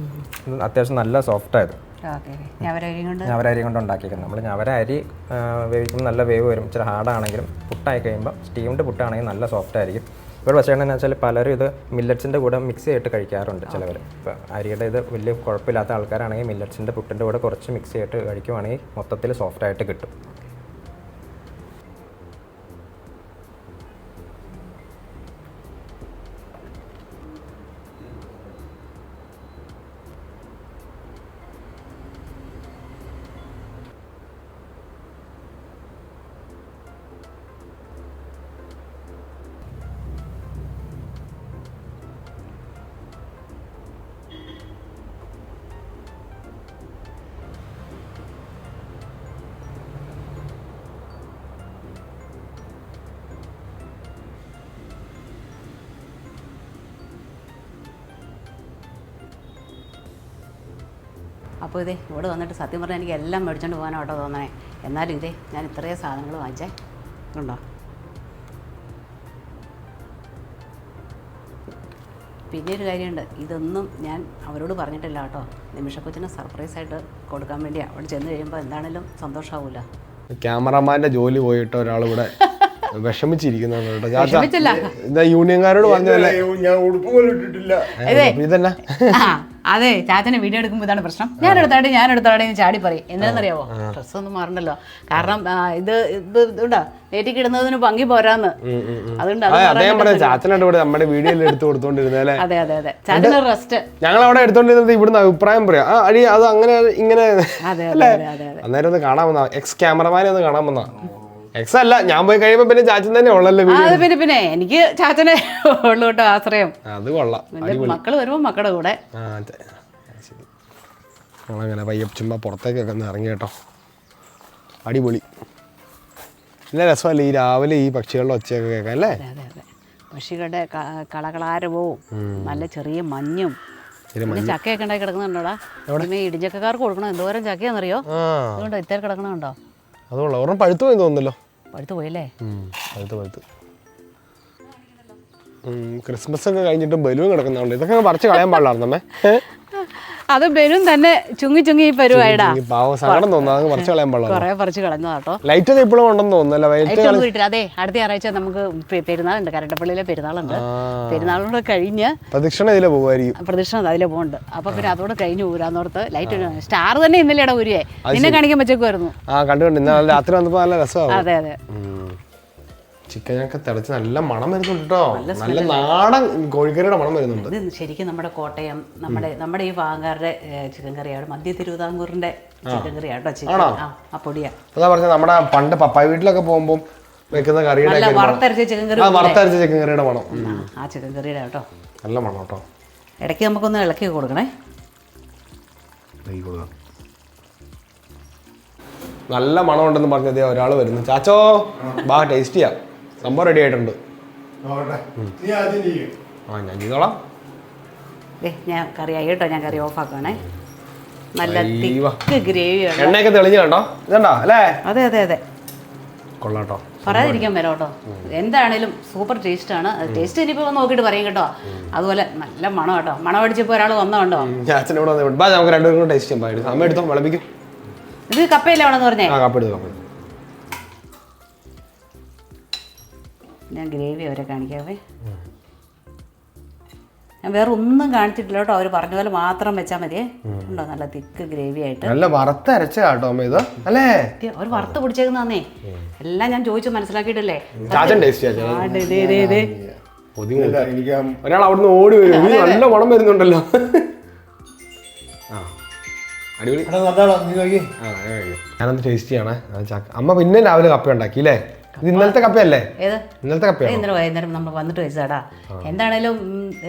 ഇത് അത്യാവശ്യം നല്ല സോഫ്റ്റായത്. ഞവര കൊണ്ട് ഉണ്ടാക്കിയിരിക്കുന്നത്. നമ്മൾ ഞവര അരി വേവിക്കുമ്പോൾ നല്ല വേവ് വരും. ഇച്ചിരി ഹാർഡാണെങ്കിലും പുട്ടായി കഴിയുമ്പോൾ സ്റ്റീംഡ് പുട്ടാണെങ്കിൽ നല്ല സോഫ്റ്റ് ആയിരിക്കും. ഇവിടെ പക്ഷേ എന്താണെന്ന് വെച്ചാൽ പലരും ഇത് മില്ലറ്റ്സിൻ്റെ കൂടെ മിക്സ് ചെയ്തിട്ട് കഴിക്കാറുണ്ട് ചിലവർ. ഇപ്പോൾ അരിയുടെ ഇത് വലിയ കുഴപ്പമില്ലാത്ത ആൾക്കാരാണെങ്കിൽ മില്ലറ്റ്സിൻ്റെ പുട്ടിൻ്റെ കൂടെ കുറച്ച് മിക്സ് ചെയ്തിട്ട് കഴിക്കുവാണെങ്കിൽ മൊത്തത്തിൽ സോഫ്റ്റായിട്ട് കിട്ടും. അപ്പോൾ ഇതേ ഇവിടെ വന്നിട്ട് സത്യം പറഞ്ഞാൽ എനിക്ക് എല്ലാം മേടിച്ചുകൊണ്ട് പോകാനോ കേട്ടോ തോന്നണേ. എന്നാലും ഇതേ ഞാൻ ഇത്രയും സാധനങ്ങൾ വാങ്ങിച്ചേ ഉണ്ടോ. പിന്നെ ഒരു കാര്യമുണ്ട്, ഇതൊന്നും ഞാൻ അവരോട് പറഞ്ഞിട്ടില്ല കേട്ടോ. നിമിഷക്കൊച്ചിന് സർപ്രൈസായിട്ട് കൊടുക്കാൻ വേണ്ടിയാണ്. അവിടെ ചെന്ന് കഴിയുമ്പോൾ എന്താണേലും സന്തോഷമാവില്ല. ക്യാമറമാൻ്റെ ജോലി പോയിട്ട് ഒരാളിവിടെ വിഷമിച്ചിരിക്കുന്നുണ്ട്. യൂണിയൻകാരോട് പറഞ്ഞല്ലേ ഞാൻ ഉടുപ്പ് പോലും ഇട്ടിട്ടില്ല. ഇതന്നെ അതെ, ചാച്ചനെ വീഡിയോ എടുക്കുമ്പോൾ ഇതാണ് പ്രശ്നം. ഞാൻ എടുത്താടെ ചാടി പറയും. എന്താണെന്നറിയാവോ, ഡ്രസ്സൊന്നും മാറണ്ടല്ലോ. കാരണം ഇത് ഇതുണ്ടാ നേറ്റിക്ക് ഇടുന്നതിന് ഭംഗി പോരാന്ന്. അതുകൊണ്ട് നമ്മുടെ വീഡിയോയിൽ എടുത്തു കൊടുത്തോണ്ടിരുന്നല്ലേ. അതെ അതെ അതെ, ചാച്ചന് റെസ്റ്റ്. ഞങ്ങൾ അവിടെ എടുത്തോണ്ടിരുന്നത് ഇവിടുന്ന് അഭിപ്രായം പറയാം. അടി അത് അങ്ങനെ ഇങ്ങനെ അന്നേരം ഒന്ന് കാണാമെന്നാ. എക്സ് ക്യാമറമാനെ ഒന്ന് കാണാമെന്നാ. എക്സ് അല്ല, ഞാൻ പോയി കഴിയുമ്പോ പിന്നെ ചാച്ചൻ തന്നെ ഉള്ളല്ലോ. പിന്നെ എനിക്ക് ചാച്ചനെ ഉള്ളു കേട്ടോ ആശ്രയം. അത് കൊള്ളാം. മക്കള് വരുമ്പോ മക്കളുടെ കൂടെ ഞങ്ങളങ്ങനെ പയ്യ ചുമ്മാ പുറത്തേക്കൊക്കെ ഒന്ന് ഇറങ്ങി കേട്ടോ. അടിപൊളി, നല്ല രസമല്ലേ ഈ രാവിലെ ഈ പക്ഷികളുടെ ഒച്ചയൊക്കെ കേൾക്കാം അല്ലേ. പക്ഷികളുടെ കളകളാരവും നല്ല ചെറിയ മഞ്ഞും ചക്കയൊക്കെ ഉണ്ടായി കിടക്കുന്നുണ്ടോടാ. പിന്നെ ഇടിഞ്ചക്കാർക്ക് കൊടുക്കണം. എന്തോരം ചക്കയാണെന്നറിയോ, അതുകൊണ്ട് ഇത്തേൽ കിടക്കണുണ്ടോ. അതുകൊള്ള ഒരെണ്ണം പഴുത്തു പോയി തോന്നുന്നല്ലോ. പഴുത്തു പോയല്ലേ. പഴുത്ത് ക്രിസ്മസ് ഒക്കെ കഴിഞ്ഞിട്ട് ബലൂൺ കിടക്കുന്നുണ്ട്. ഇതൊക്കെ പറിച്ച് കളയാൻ പാടില്ലായിരുന്നമ്മേ. അത് ബലൂൺ തന്നെ ചുങ്ങി പരുവായിടാ. സങ്കടം തോന്നുന്നു, പറിച്ച് കളയാൻ പാടില്ല. കുറെ പറിച്ച് കളഞ്ഞതാട്ടോ. ലൈറ്റ് ഒക്കെ ഇപ്പോഴും ഉണ്ടെന്ന് തോന്നുന്നല്ലോ. അതെ, അടുത്ത ഞായറാഴ്ച നമുക്ക് പെരുന്നാളുണ്ട്, കരട്ടപ്പള്ളിയിലെ പെരുന്നാളുണ്ട്. പെരുന്നാളോട് കഴിഞ്ഞ് പ്രദക്ഷിണ ഇതിലെ പോകുമായിരിക്കും. പ്രദക്ഷിണ അതിലെ പോകുന്നുണ്ട്. അപ്പൊ പിന്നെ അതോടെ കഴിഞ്ഞ് ഊരാന്നോർത്ത് ലൈറ്റ് സ്റ്റാർ തന്നെ ഇന്നലെ ഇട ഊരിയേ നിന്നെ കാണിക്കാൻ വെച്ചേക്കുമായിരുന്നു. കണ്ടു ഇന്നലെ രാത്രി വന്നപ്പോ നല്ല രസമാണ്. അതെ അതെ, ചിക്കനൊക്കെ തിളച്ച് നല്ല മണം വരുന്നുണ്ട് കേട്ടോ. നല്ല നാടൻ കോഴിക്കറിയുടെ മണം വരുന്നുണ്ട്. ഇത് ശരിക്കും നമ്മുടെ കോട്ടയം നമ്മുടെ ഈ ഭാഗക്കാരുടെ ചിക്കൻ കറിയാണ്. മധ്യ തിരുവിതാംകൂറിന്റെ ചിക്കൻ കറിയാട്ടോ. ചിക്കൻ ആ പൊടിയാ. അതാ പറഞ്ഞ നമ്മുടെ പണ്ട് പപ്പായ വീട്ടിലൊക്കെ പോകുമ്പോ വെക്കുന്ന കറിയുടെ വറുത്തരച്ച ചിക്കൻ കറിയുടെ മണം. ആ ചിക്കൻ കറിയുടെ കേട്ടോ നല്ല മണം കേട്ടോ. ഇടയ്ക്ക് നമുക്കൊന്ന് ഇളക്കി കൊടുക്കണേ. നല്ല മണം ഉണ്ടെന്ന് പറഞ്ഞതേ ഒരാൾ വരുന്നു. ചാച്ചോ ബാ ടേസ്റ്റ് ചെയ്യാം. സംഭവം റെഡി ആയിട്ടുണ്ട്. ഞാൻ ചെയ്തോളാം. ഞാൻ കറി ആയി കേട്ടോ. ഞാൻ കറി ഓഫ് ആക്കണേ. നല്ല തിക്ക് ഗ്രേവിയാണ്. എണ്ണയൊക്കെ തെളിഞ്ഞു കണ്ടോ. ഇതുണ്ടോ അല്ലേ. അതെ അതെ അതെ, കൊള്ളാട്ടോ. പറയാതിരിക്കാൻ വരാം കേട്ടോ. എന്താണേലും സൂപ്പർ ടേസ്റ്റാണ്. ടേസ്റ്റ് ഇനിയിപ്പോൾ നോക്കിയിട്ട് പറയും കേട്ടോ. അതുപോലെ നല്ല മണം കേട്ടോ. മണം അടിച്ചപ്പോൾ ഒരാൾ വന്നോ കണ്ടോ. ചാച്ചനോട് നമുക്ക് രണ്ടുപേരും ടേസ്റ്റ് ചെയ്യാം. അമ്മ എടുത്തോ, വിളമ്പിക്കും. ഇത് കപ്പയില്ല വേണമെന്ന് പറഞ്ഞേ. കപ്പ എടുത്തു. ഞാൻ ഗ്രേവി അവരെ കാണിക്കാവേ. ഞാൻ വേറെ ഒന്നും കാണിച്ചിട്ടില്ല കേട്ടോ. അവർ പറഞ്ഞ പോലെ മാത്രം വെച്ചാൽ മതിയേ. ഉണ്ടോ നല്ല തിക്ക് ഗ്രേവി ആയിട്ട്. നല്ല വറുത്ത അരച്ച കേട്ടോ അമ്മ ഇത് അല്ലേ? അവർ വറുത്ത് പിടിച്ചേക്കുന്നേ എല്ലാം ഞാൻ ചോദിച്ചു മനസ്സിലാക്കിയിട്ടില്ലേ. ചാച്ചൻ ടേസ്റ്റ് ഇല്ല, എനിക്ക് ഒരാൾ അവിടുന്ന് ഓടി വരും. നല്ല മണം വരുന്നുണ്ടല്ലോ. അടിപൊളി. ഞാനൊന്ന് ടേസ്റ്റ് ചെയ്യണേ. അമ്മ പിന്നെ രാവിലെ കപ്പ ഉണ്ടാക്കി അല്ലേ? ഇത് ഇന്നലത്തെ കപ്പയല്ലേ? ഇന്നലത്തെ കപ്പ ഇന്നലെ വൈകുന്നേരം നമ്മൾ വന്നിട്ട് വെച്ചാടാ. എന്താണേലും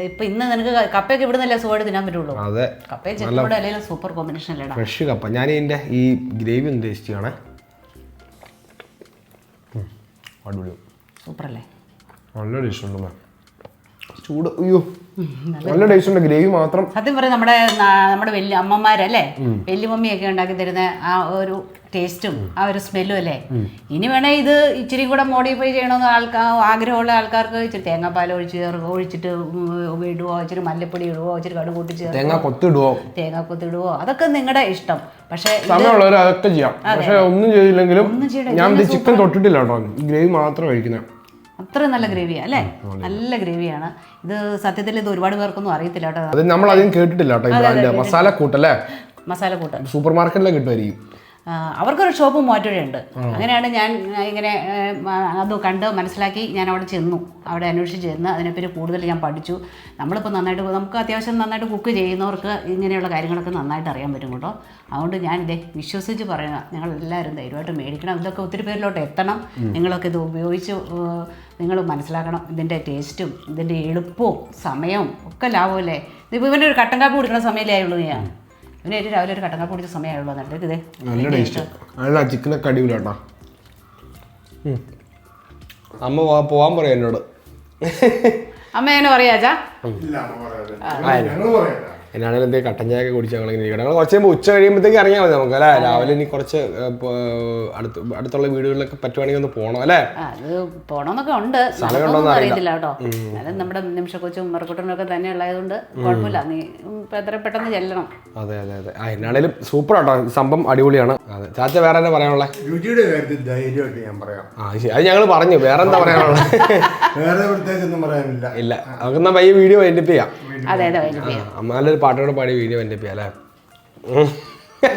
ഇപ്പൊ ഇന്ന് നിനക്ക് കപ്പയൊക്കെ ഇവിടെ നിന്നല്ലേ സുഖമായിട്ട് തിന്നാൻ പറ്റുള്ളൂ. അതെ, കപ്പയും ചിക്കനും കൂടെ അല്ലെങ്കിലും സൂപ്പർ കോമ്പിനേഷൻ അല്ലേടാ. ഫ്രഷ് കപ്പ. ഞാൻ ഇതിന്റെ ഈ ഗ്രേവി ഒന്ന് ടേസ്റ്റ് ചെയ്യണേ. അടിപൊളി, സൂപ്പർ അല്ലേ? നല്ല ടേസ്റ്റ് ഉണ്ട്. ചൂട് അയ്യോ നല്ല ടേസ്റ്റ് ഉണ്ട്. ഗ്രേവി മാത്രം. സത്യം പറയാം നമ്മുടെ വലിയ അമ്മമാരല്ലേ, വലിയമ്മയൊക്കെ ഉണ്ടാക്കി തരുന്ന ആ ഒരു ടേസ്റ്റും ആ ഒരു സ്മെല്ലും അല്ലേ. ഇനി വേണേ ഇത് ഇച്ചിരി കൂടെ മോഡിഫൈ ചെയ്യണമെന്ന് ആഗ്രഹമുള്ള ആൾക്കാർക്ക് ഇച്ചിരി തേങ്ങാപ്പാൽ ഒഴിച്ചിട്ട് ഇടുവോ, ഇച്ചിരി മല്ലിപ്പൊടി ഇടുവോ, ഇച്ചിരി കടുക് കൂട്ടി തേങ്ങ കൊത്തിടുവോ, അതൊക്കെ നിങ്ങളുടെ ഇഷ്ടം. പക്ഷെ സമയമുള്ളവർ അതൊക്കെ ചെയ്യാം. പക്ഷെ ഒന്നും ചെയ്തില്ലെങ്കിലും ഞാൻ ചിക്കൻ തൊട്ടിട്ടില്ല കേട്ടോ. ഗ്രേവി മാത്രം കഴിക്കുന്നത്. അത്രയും നല്ല ഗ്രേവിയാണ് അല്ലേ? നല്ല ഗ്രേവിയാണ് ഇത്. സത്യത്തിൽ ഇത് ഒരുപാട് പേർക്കൊന്നും അറിയത്തില്ല കേട്ടോ. അത് നമ്മൾ അധികം കേട്ടിട്ടില്ല കേട്ടോ. ഈ ബ്രാൻഡ് മസാലക്കൂട്ടല്ലേ? മസാലക്കൂട്ട് സൂപ്പർ മാർക്കറ്റിലെ കിട്ടുമായിരിക്കും. അവർക്കൊരു ഷോപ്പ് മൂവാറ്റുപുഴയുണ്ട്. അങ്ങനെയാണ് ഞാൻ ഇങ്ങനെ അത് കണ്ട് മനസ്സിലാക്കി ഞാൻ അവിടെ ചെന്നു. അവിടെ അന്വേഷിച്ച് ചെന്ന് അതിനെപ്പറ്റി കൂടുതൽ ഞാൻ പഠിച്ചു. നമ്മളിപ്പോൾ നന്നായിട്ട് നമുക്ക് അത്യാവശ്യം നന്നായിട്ട് കുക്ക് ചെയ്യുന്നവർക്ക് ഇങ്ങനെയുള്ള കാര്യങ്ങളൊക്കെ നന്നായിട്ട് അറിയാൻ പറ്റും കേട്ടോ. അതുകൊണ്ട് ഞാൻ വിശ്വസിച്ച് പറയുക, ഞങ്ങളെല്ലാവരും ധൈര്യമായിട്ട് മേടിക്കണം. ഇതൊക്കെ ഒത്തിരി പേരിലോട്ട് എത്തണം. നിങ്ങളൊക്കെ ഇത് ഉപയോഗിച്ച് നിങ്ങൾ മനസ്സിലാക്കണം. ഇതിൻ്റെ ടേസ്റ്റും ഇതിൻ്റെ എളുപ്പവും സമയവും ഒക്കെ ലാഭമല്ലേ. ഇതിപ്പോൾ ഇവൻ്റെ ഒരു കട്ടൻ കാപ്പി കുടിക്കുന്ന സമയമല്ലേ ആയുള്ളൂ. ഞാൻ ഇവന് രാവിലെ ഒരു കട്ടൻ കാപ്പി കുടിച്ച സമയമായുള്ളൂ. എന്നിട്ട് ഇതേ നല്ല ടേസ്റ്റ്. നല്ല ചിക്കനൊക്കെ അടിപൊളി കേട്ടോ. അമ്മ പോവാൻ പറയാം എന്നോട്. അമ്മ എങ്ങനെ പറയാച്ചാ? എന്നാണെങ്കിലും എന്തെങ്കിലും കട്ടൻ ചായ ഒക്കെ കുടിച്ച് ഞങ്ങൾ കുറച്ച് കഴിയുമ്പോൾ ഉച്ച കഴിയുമ്പോഴത്തേക്ക് ഇറങ്ങിയാൽ മതി നമുക്ക് അല്ലേ? രാവിലെ ഇനി കുറച്ച് അടുത്തുള്ള വീടുകളിലൊക്കെ പറ്റുവാണെങ്കിൽ ഒന്ന് പോകണം അല്ലേ? അത് പോണമെന്നൊക്കെ ഉണ്ട്, അറിയത്തില്ല കേട്ടോ. എന്നാലും നമ്മുടെ നിമിഷക്കൊച്ചും മറക്കുട്ടനൊക്കെ തന്നെ ഉള്ളതുകൊണ്ട് കുഴപ്പമില്ല. നീ എത്ര പെട്ടെന്ന് ചെല്ലണം. അതെ അതെ അതെ. എന്നാണേലും സൂപ്പർ ആട്ടോ, സംഭവം അടിപൊളിയാണ്. അതെ ചാച്ച വേറെ എന്താ പറയാനുള്ളത്? രുചിയുടെ കാര്യത്തിൽ ധൈര്യമായിട്ട് ഞാൻ പറയാം. അത് ഞങ്ങൾ പറഞ്ഞു. വേറെ എന്താ പറയാനുള്ളത്? വേറെ പ്രത്യേകിച്ചൊന്നും പറയാനില്ല. ഇല്ല, നമുക്ക് എന്നാ പയ്യെ വീഡിയോ വൈൻഡപ്പ് ചെയ്യാം. അതെ അതെ, വൈൻഡപ്പ് ചെയ്യാം. നല്ലൊരു പാട്ടോടെ പാടി വീഡിയോ വൈൻഡപ്പ് ചെയ്യാം അല്ലേ?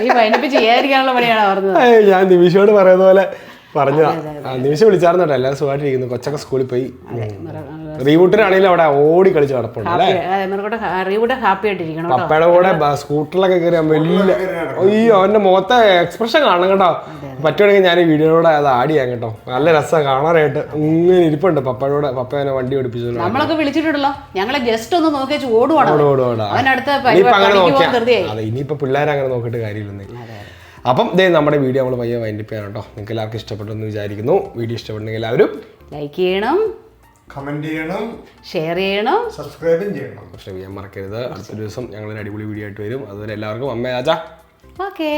നീ വൈൻഡപ്പ് ചെയ്യാതിരിക്കാനുള്ള പണിയാണോ പറഞ്ഞത്? ഞാൻ നിമിഷോട് പറയുന്ന പോലെ പറഞ്ഞതാ. നിമിഷം വിളിച്ചായിരുന്നു കേട്ടോ. എല്ലാവരും സുഖമായിട്ടിരിക്കുന്നു. കൊച്ചൊക്കെ സ്കൂളിൽ പോയി. റീവൂട്ടിനാണെങ്കിലും അവിടെ ഓടി കളിച്ച് നടപ്പുണ്ട് അല്ലേ? ഹാപ്പി ആയിട്ടിരിക്കണം. പപ്പയുടെ കൂടെ സ്കൂട്ടറിലൊക്കെ കയറി വലിയ അയ്യോ അവന്റെ മുഖത്തെ എക്സ്പ്രഷൻ കാണണം കേട്ടോ. പറ്റുവാണെങ്കിൽ ഞാൻ ഈ വീഡിയോയിലൂടെ അത് ആഡ് ചെയ്യാം കേട്ടോ. നല്ല രസമാണ് കാണാനായിട്ട്. ഇങ്ങനെ ഇരിപ്പുണ്ട് പപ്പയോടെ. പപ്പനെ വണ്ടി ഓടിപ്പിച്ചു. നമ്മളൊക്കെ വിളിച്ചിട്ടുണ്ടല്ലോ. ഞങ്ങളെ ജസ്റ്റ് ഒന്ന് നോക്കി ഓടുവാണ്. അതെ, ഇനിയിപ്പോ പിള്ളേരങ്ങനെ നോക്കിയിട്ട് കാര്യമില്ലെന്നേ. അപ്പം നമ്മുടെ വീഡിയോ നമ്മൾ പയ്യെ വൈൻഡപ്പ് ചെയ്യാൻ കേട്ടോ. നിങ്ങൾക്ക് എല്ലാവർക്കും ഇഷ്ടപ്പെട്ടെന്ന് വിചാരിക്കുന്നു. വീഡിയോ ഇഷ്ടപ്പെട്ടെങ്കിൽ എല്ലാവരും ലൈക്ക് ചെയ്യണം, കമന്റ് ചെയ്യണം, ഷെയർ ചെയ്യണം, സബ്സ്ക്രൈബും ചെയ്യണം. സബ്സ്ക്രൈബ് ചെയ്യാൻ മറക്കരുത്. അടുത്ത ദിവസം ഞങ്ങളൊരു അടിപൊളി വീഡിയോ ആയിട്ട് വരും. അതുവരെ എല്ലാവർക്കും അമ്മ രാജ. ഓക്കേ.